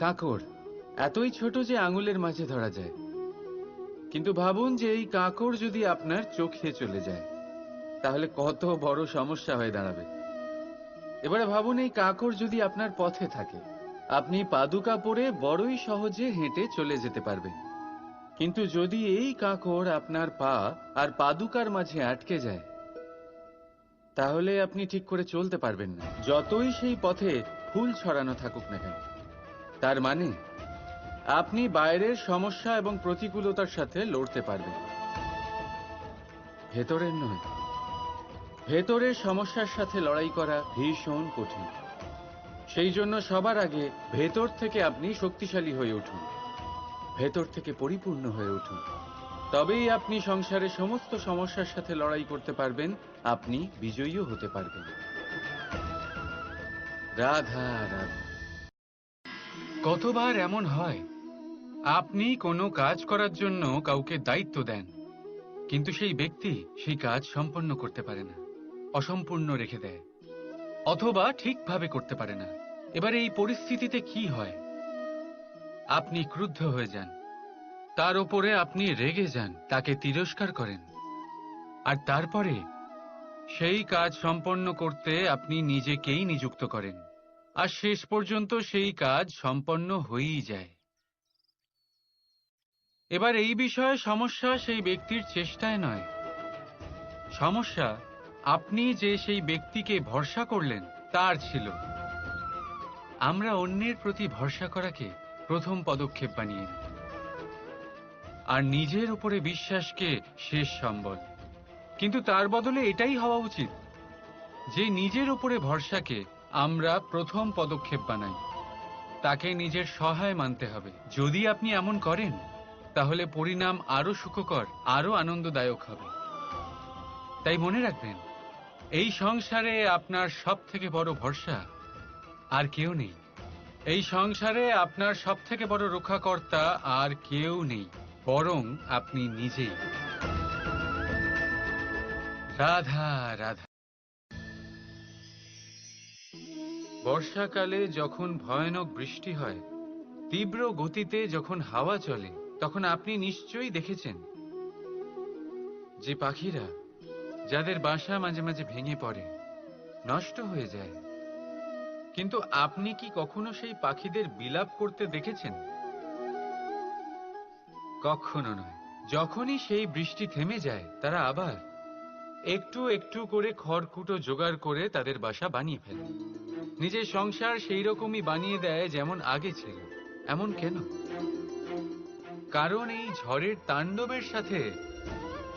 কাঁকড় এতই ছোট যে আঙুলের মাঝে ধরা যায়, কিন্তু ভাবুন যে এই কাঁকড় যদি আপনার চোখে চলে যায় তাহলে কত বড় সমস্যা হয়ে দাঁড়াবে। এবারে ভাবুন এই কাঁকড় যদি আপনার পথে থাকে, আপনি পাদুকা পরে বড়ই সহজে হেঁটে চলে যেতে পারবেন। কিন্তু যদি এই কাঁকড় আপনার পা আর পাদুকার মাঝে আটকে যায়, তাহলে আপনি ঠিক করে চলতে পারবেন না, যতই সেই পথে ফুল ছড়ানো থাকুক না কেন। তার মানে আপনি বাইরের সমস্যা এবং প্রতিকূলতার সাথে লড়তে পারবেন, ভেতরের নয়। ভেতরের সমস্যার সাথে লড়াই করা ভীষণ কঠিন। সেই জন্য সবার আগে ভেতর থেকে আপনি শক্তিশালী হয়ে উঠুন, ভেতর থেকে পরিপূর্ণ হয়ে উঠুন। তবেই আপনি সংসারের সমস্ত সমস্যার সাথে লড়াই করতে পারবেন, আপনি বিজয়ীও হতে পারবেন। রাধা রাধা। কতবার এমন হয়, আপনি কোনো কাজ করার জন্য কাউকে দায়িত্ব দেন, কিন্তু সেই ব্যক্তি সেই কাজ সম্পন্ন করতে পারে না, অসম্পূর্ণ রেখে দেয়, অথবা ঠিকভাবে করতে পারে না। এবার এই পরিস্থিতিতে কি হয়? আপনি ক্রুদ্ধ হয়ে যান, তার উপরে আপনি রেগে যান, তাকে তিরস্কার করেন, আর তারপরে সেই কাজ সম্পন্ন করতে আপনি নিজেকেই নিযুক্ত করেন, আর শেষ পর্যন্ত সেই কাজ সম্পন্ন হয়েই যায়। এবার এই বিষয়ে সমস্যা সেই ব্যক্তির চেষ্টায় নয়, সমস্যা আপনি যে সেই ব্যক্তিকে ভরসা করলেন তার ছিল। আমরা অন্যের প্রতি ভরসা করাকে প্রথম পদক্ষেপ বানিয়ে নিই, আর নিজের উপরে বিশ্বাসকে শেষ সম্বল। কিন্তু তার বদলে এটাই হওয়া উচিত যে নিজের উপরে ভরসাকে আমরা প্রথম পদক্ষেপ বানাই, তাকে নিজের সহায় মানতে হবে। যদি আপনি এমন করেন তাহলে পরিণাম আরো সুখকর, আরো আনন্দদায়ক হবে। তাই মনে রাখবেন, এই সংসারে আপনার সব থেকে বড় ভরসা আর কেউ নেই। এই সংসারে আপনার সব থেকে বড় রক্ষাকর্তা আর কেউ নেই, বরং আপনি নিজেই। রাধা রাধা। বর্ষাকালে যখন ভয়ানক বৃষ্টি হয়, তীব্র গতিতে যখন হাওয়া চলে, তখন আপনি নিশ্চয়ই দেখেছেন যে পাখিরা, যাদের বাসা মাঝে মাঝে ভেঙে পড়ে, নষ্ট হয়ে যায়। কিন্তু আপনি কি কখনো সেই পাখিদের বিলাপ করতে দেখেছেন? কখনো নয়। যখনই সেই বৃষ্টি থেমে যায়, তারা আবার একটু একটু করে খড়কুটো জোগাড় করে তাদের বাসা বানিয়ে ফেলে, নিজের সংসার সেই রকমই বানিয়ে দেয় যেমন আগে ছিল। এমন কেন? কারণ এই ঝড়ের তাণ্ডবের সাথে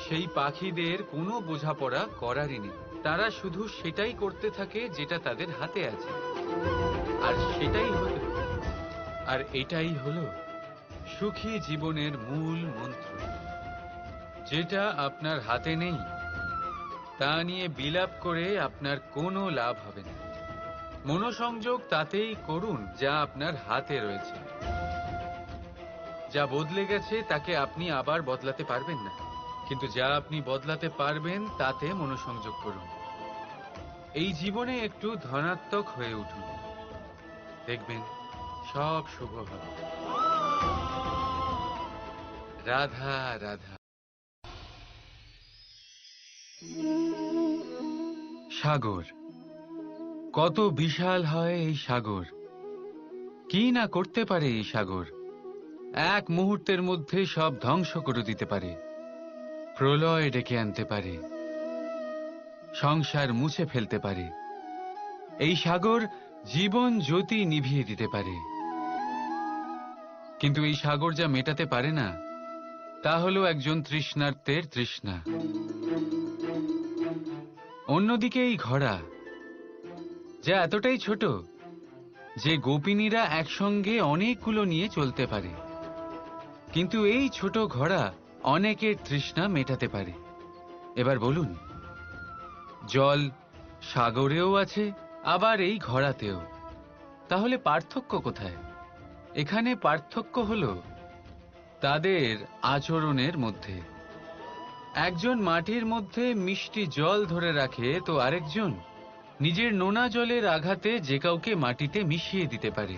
সেই পাখিদের কোনো বোঝাপড়া করারই নেই। তারা শুধু সেটাই করতে থাকে যেটা তাদের হাতে আছে, আর সেটাই হলো, আর এটাই হলো সুখী জীবনের মূল মন্ত্র। যেটা আপনার হাতে নেই তা নিয়ে বিলাপ করে আপনার কোনো লাভ হবে না। মনোসংযোগ তাতেই করুন যা আপনার হাতে রয়েছে। যা বদলে গেছে তাকে আপনি আবার বদলাতে পারবেন না, কিন্তু যা আপনি বদলাতে পারবেন তাতে মনোসংযোগ করুন। এই জীবনে একটু ধনাত্মক হয়ে উঠুন, দেখবেন সব শুভ হবে। রাধা রাধা। সাগর কত বিশাল হয় এই সাগর! কি না করতে পারে এই সাগর! এক মুহূর্তের মধ্যে সব ধ্বংস করে দিতে পারে, প্রলয় ডেকে আনতে পারে, সংসার মুছে ফেলতে পারে। এই সাগর জীবন জ্যোতি নিভিয়ে দিতে পারে। কিন্তু এই সাগর যা মেটাতে পারে না, তা হলো একজন তৃষ্ণার্তের তৃষ্ণা। অন্যদিকে এই ঘোড়া, যা এতটাই ছোট যে গোপিনীরা একসঙ্গে অনেকগুলো নিয়ে চলতে পারে, কিন্তু এই ছোট ঘোড়া অনেকের তৃষ্ণা মেটাতে পারে। এবার বলুন, জল সাগরেও আছে, আবার এই ঘোড়াতেও। তাহলে পার্থক্য কোথায়? এখানে পার্থক্য হলো তাদের আচরণের মধ্যে। একজন মাটির মধ্যে মিষ্টি জল ধরে রাখে, তো আরেকজন নিজের নোনা জলের আঘাতে যে কাউকে মাটিতে মিশিয়ে দিতে পারে।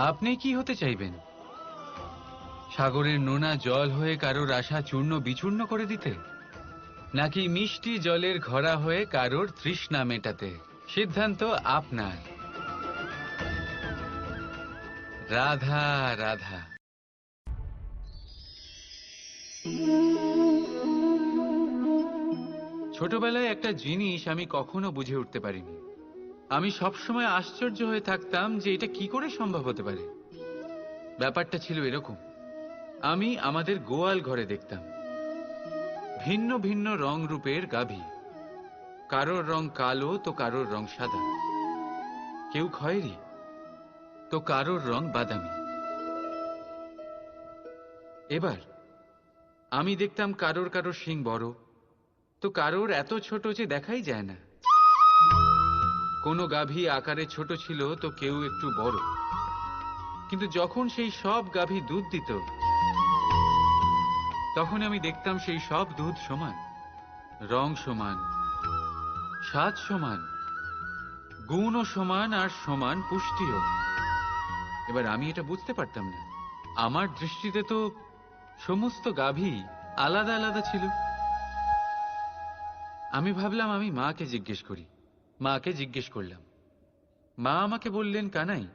আপনি কি হতে চাইবেন? সাগরের নোনা জল হয়ে কারোর আশা চূর্ণ বিচূর্ণ করে দিতে, নাকি মিষ্টি জলের ঘরা হয়ে কারোর তৃষ্ণা মেটাতে? সিদ্ধান্ত আপনার। রাধা রাধা। ছোটবেলায় একটা জিনিস আমি কখনো বুঝে উঠতে পারিনি। আমি সবসময় আশ্চর্য হয়ে থাকতাম যে এটা কি করে সম্ভব হতে পারে। ব্যাপারটা ছিল এরকম, আমি আমাদের গোয়াল ঘরে দেখতাম ভিন্ন ভিন্ন রং রূপের গাভী। কারোর রং কালো তো কারোর রং সাদা, কেউ খয়েরি তো কারোর রং বাদামি। এবার আমি দেখতাম কারোর কারোর শিং বড় তো কারোর এত ছোট যে দেখাই যায় না। কোনো গাভী আকারে ছোট ছিল তো কেউ একটু বড়। কিন্তু যখন সেই সব গাভী দুধ দিত, তখন আমি দেখতাম সেই সব দুধ সমান, রং সমান, স্বাদ সমান, গুণও সমান, আর সমান পুষ্টিও। এবার আমি এটা বুঝতে পারতাম না। আমার দৃষ্টিতে তো সমস্ত গাভী আলাদা আলাদা ছিল। আমি ভাবলাম আমি মাকে জিজ্ঞেস করি। মাকে জিজ্ঞেস করলাম। মা আমাকে বললেন, কানাই,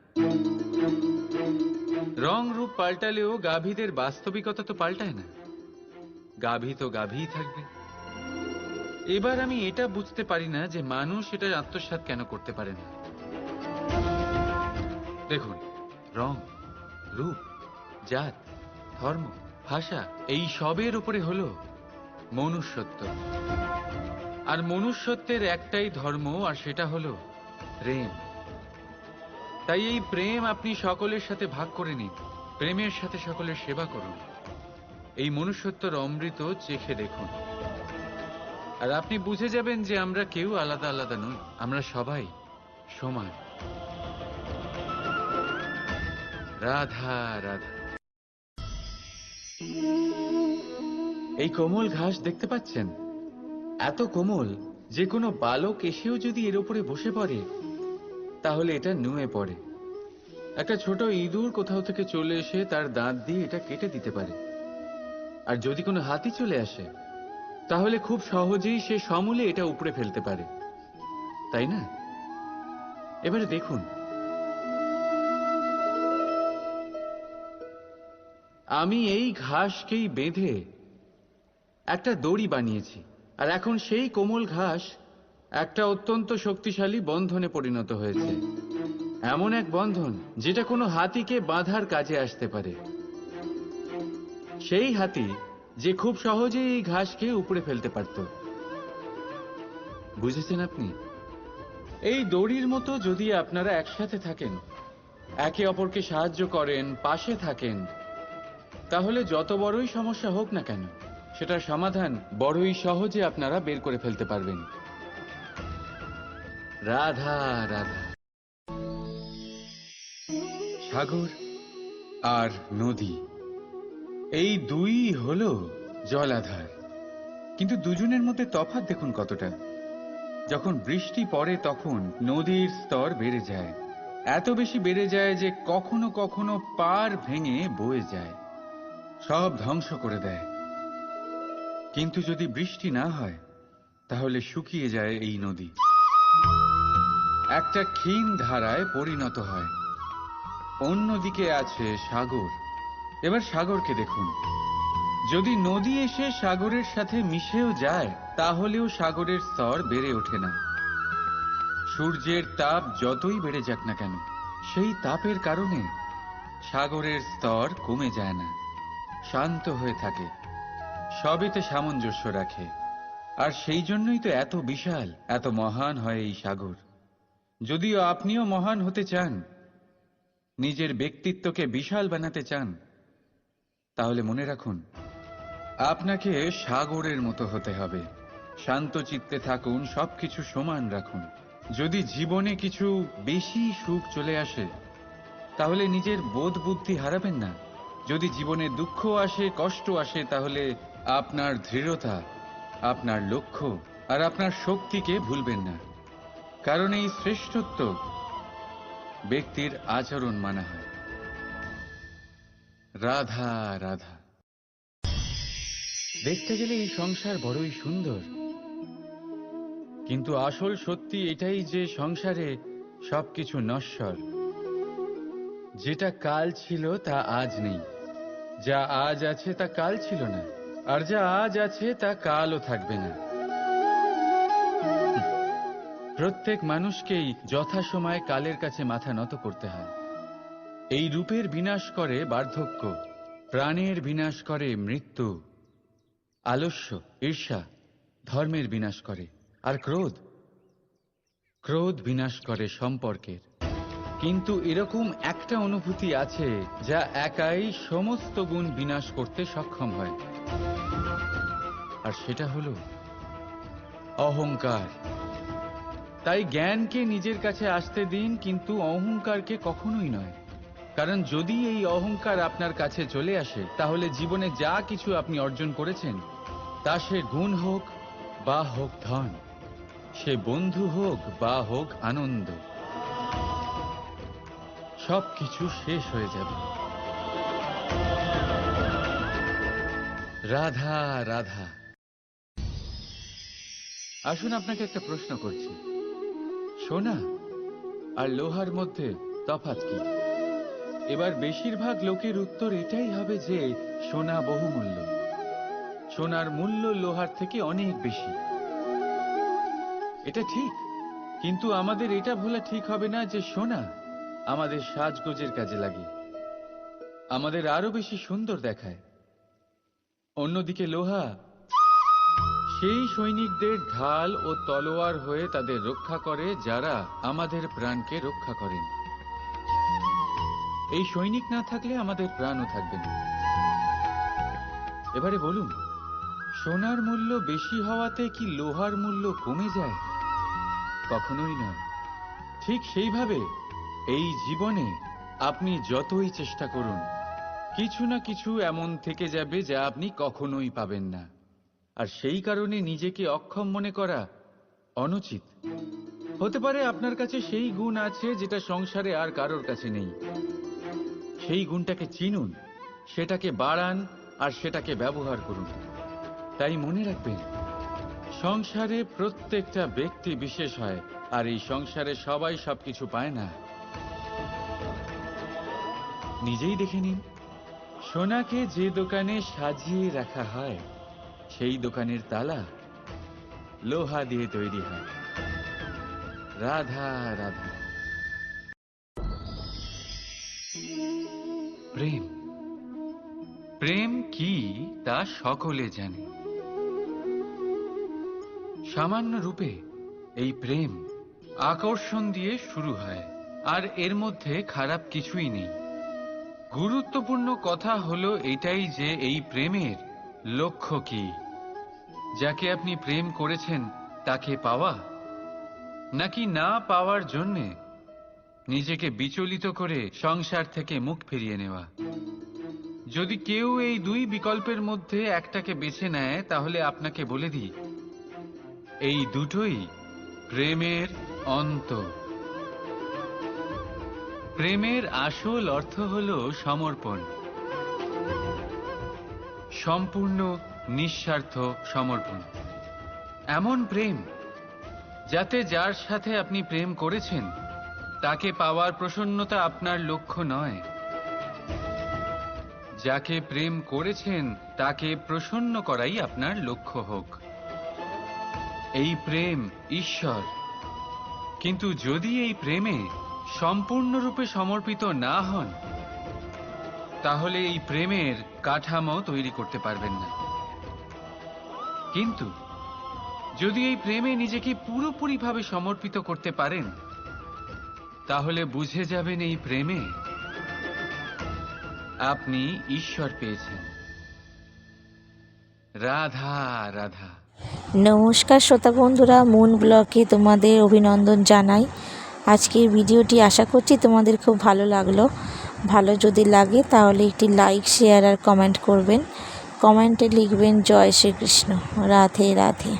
রং রূপ পাল্টালেও গাভীদের বাস্তবিকতা তো পাল্টায় না। গাভী তো গাভীই থাকবে। এবার আমি এটা বুঝতে পারি না যে মানুষ এটা আত্মসাৎ কেন করতে পারে না। দেখুন, রং, রূপ, জাত, ধর্ম, ভাষা, এই সবের উপরে হলো মনুষ্যত্ব। আর মনুষ্যত্বের একটাই ধর্ম, আর সেটা হলো প্রেম। তাই এই প্রেম আপনি সকলের সাথে ভাগ করে নিন। প্রেমের সাথে সকলের সেবা করুন। এই মনুষ্যত্বর অমৃত চেখে দেখুন, আর আপনি বুঝে যাবেন যে আমরা কেউ আলাদা আলাদা নই, আমরা সবাই সমান। রাধা রাধা। এই কোমল ঘাস দেখতে পাচ্ছেন? এত কোমল যে কোনো বালক এসেও যদি এর উপরে বসে পড়ে তাহলে এটা নুয়ে পড়ে। একটা ছোট ইঁদুর কোথাও থেকে চলে এসে তার দাঁত দিয়ে এটা কেটে দিতে পারে। আর যদি কোনো হাতি চলে আসে তাহলে খুব সহজেই সে সমূলে এটা উপড়ে ফেলতে পারে, তাই না? এবারে দেখুন, আমি এই ঘাসকেই বেঁধে একটা দড়ি বানিয়েছি, আর এখন সেই কোমল ঘাস একটা অত্যন্ত শক্তিশালী বন্ধনে পরিণত হয়েছে। এমন এক বন্ধন যেটা কোনো হাতিকে বাঁধার কাজে আসতে পারে। সেই হাতি যে খুব সহজেই এই ঘাসকে উপড়ে ফেলতে পারত। বুঝেছেন আপনি? এই দড়ির মতো যদি আপনারা একসাথে থাকেন, একে অপরকে সাহায্য করেন, পাশে থাকেন, তাহলে যত বড়ই সমস্যা হোক না কেন সেটার সমাধান বড়ই সহজে আপনারা বের করে ফেলতে পারবেন। রাধা রাধা। সাগর আর নদী, এই দুই হলো জলাধার। কিন্তু দুজনের মধ্যে তফাৎ দেখুন কতটা। যখন বৃষ্টি পড়ে তখন নদীর স্তর বেড়ে যায়, এত বেশি বেড়ে যায় যে কখনো কখনো পার ভেঙে বয়ে যায়, সব ধ্বংস করে দেয়। কিন্তু যদি বৃষ্টি না হয় তাহলে শুকিয়ে যায় এই নদী, একটা ক্ষীণ ধারায় পরিণত হয়। অন্যদিকে আছে সাগর। এবার সাগরকে দেখুন, যদি নদী এসে সাগরের সাথে মিশেও যায় তাহলেও সাগরের স্তর বেড়ে ওঠে না। সূর্যের তাপ যতই বেড়ে যাক না কেন, সেই তাপের কারণে সাগরের স্তর কমে যায় না, শান্ত হয়ে থাকে, সবেতে সামঞ্জস্য রাখে। আর সেই জন্যই তো এত বিশাল, এত মহান হয় এই সাগর। যদিও আপনিও মহান হতে চান, নিজের ব্যক্তিত্বকে বিশাল বানাতে চান, তাহলে মনে রাখুন আপনাকে সাগরের মতো হতে হবে। শান্ত চিত্তে থাকুন, সবকিছু সমান রাখুন। যদি জীবনে কিছু বেশি সুখ চলে আসে তাহলে নিজের বোধ বুদ্ধি হারাবেন না। যদি জীবনে দুঃখ আসে, কষ্ট আসে, তাহলে আপনার দৃঢ়তা, আপনার লক্ষ্য আর আপনার শক্তিকে ভুলবেন না। কারণ এই শ্রেষ্ঠত্ব ব্যক্তির আচরণ মানা হয়। রাধা রাধা। দেখতে গেলে এই সংসার বড়ই সুন্দর, কিন্তু আসল সত্যি এটাই যে সংসারে সবকিছু নশ্বর। যেটা কাল ছিল তা আজ নেই, যা আজ আছে তা কাল ছিল না, আর যা আজ আছে তা কালও থাকবে না। প্রত্যেক মানুষকেই যথাসময়ে কালের কাছে মাথা নত করতে হয়। এই রূপের বিনাশ করে বার্ধক্য, প্রাণের বিনাশ করে মৃত্যু, আলস্য, ঈর্ষা ধর্মের বিনাশ করে, আর ক্রোধ বিনাশ করে সম্পর্কের। কিন্তু এরকম একটা অনুভূতি আছে যা একাই সমস্ত গুণ বিনাশ করতে সক্ষম হয়, আর সেটা হলো অহংকার। তাই জ্ঞানকে নিজের কাছে আসতে দিন, কিন্তু অহংকারকে কখনোই নয়। কারণ যদি এই অহংকার আপনার কাছে চলে আসে, তাহলে জীবনে যা কিছু আপনি অর্জন করেছেন, তা সে গুণ হোক বা হোক ধন, সে বন্ধু হোক বা হোক আনন্দ, সবকিছু শেষ হয়ে যাবে। রাধা রাধা। আসুন আপনাকে একটা প্রশ্ন করছি, সোনা আর লোহার মধ্যে তফাৎ কি? এবার বেশিরভাগ লোকের উত্তর এটাই হবে যে সোনা বহুমূল্য, সোনার মূল্য লোহার থেকে অনেক বেশি। এটা ঠিক, কিন্তু আমাদের এটা ভোলা ঠিক হবে না যে সোনা আমাদের সাজগোজের কাজে লাগে, আমাদের আরো বেশি সুন্দর দেখায়। অন্যদিকে লোহা সেই সৈনিকদের ঢাল ও তলোয়ার হয়ে তাদের রক্ষা করে যারা আমাদের প্রাণকে রক্ষা করেন। এই সৈনিক না থাকলে আমাদের প্রাণও থাকবে না। এবারে বলুন, সোনার মূল্য বেশি হওয়াতে কি লোহার মূল্য কমে যায়? কখনোই নয়। ঠিক সেইভাবে এই জীবনে আপনি যতই চেষ্টা করুন, কিছু না কিছু এমন থেকে যাবে যা আপনি কখনোই পাবেন না, আর সেই কারণে নিজেকে অক্ষম মনে করা অনুচিত। হতে পারে আপনার কাছে সেই গুণ আছে যেটা সংসারে আর কারোর কাছে নেই। সেই গুণটাকে চিনুন, সেটাকে বাড়ান, আর সেটাকে ব্যবহার করুন। তাই মনে রাখবেন, সংসারে প্রত্যেকটা ব্যক্তি বিশেষ হয়, আর এই সংসারে সবাই সবকিছু পায় না। নিজেই দেখে নিন, সোনাকে যে দোকানে সাজিয়ে রাখা হয়, সেই দোকানের তালা লোহা দিয়ে তৈরি হয়। রাধা রাধা। প্রেম, প্রেম কি তা সকলে জানে। সামান্য রূপে এই প্রেম আকর্ষণ দিয়ে শুরু হয়, আর এর মধ্যে খারাপ কিছুই নেই। গুরুত্বপূর্ণ কথা হলো এটাই যে এই প্রেমের লক্ষ্য কি। যাকে আপনি প্রেম করেছেন তাকে পাওয়া, নাকি না পাওয়ার জন্যে নিজেকে বিচলিত করে সংসার থেকে মুখ ফিরিয়ে নেওয়া? যদি কেউ এই দুই বিকল্পের মধ্যে একটাকে বেছে নেয়, তাহলে আপনাকে বলে দিই, এই দুটোই প্রেমের অন্ত। প্রেমের আসল অর্থ হল সমর্পণ, সম্পূর্ণ নিঃস্বার্থ সমর্পণ। এমন প্রেম যাতে যার সাথে আপনি প্রেম করেছেন তাকে পাওয়ার প্রসন্নতা আপনার লক্ষ্য নয়, যাকে প্রেম করেছেন তাকে প্রসন্ন করাই আপনার লক্ষ্য হোক। এই প্রেম ঈশ্বর। কিন্তু যদি এই প্রেমে সম্পূর্ণরূপে সমর্পিত না হন, তাহলে এই প্রেমের কাঠামো তৈরি করতে পারবেন না। কিন্তু যদি এই প্রেমে নিজেকে পুরোপুরিভাবে সমর্পিত করতে পারেন, তাহলে বুঝে যাবেন এই প্রেমে আপনি ঈশ্বর পেয়েছেন। রাধা রাধা। নমস্কার শ্রোতা বন্ধুরা, মুন ব্লগে তোমাদের অভিনন্দন জানাই। আজকের ভিডিওটি আশা করছি তোমাদের খুব ভালো লাগলো। ভালো যদি লাগে তাহলে একটি লাইক, শেয়ার আর কমেন্ট করবেন। কমেন্টে লিখবেন জয় শ্রীকৃষ্ণ। রাধে রাধে।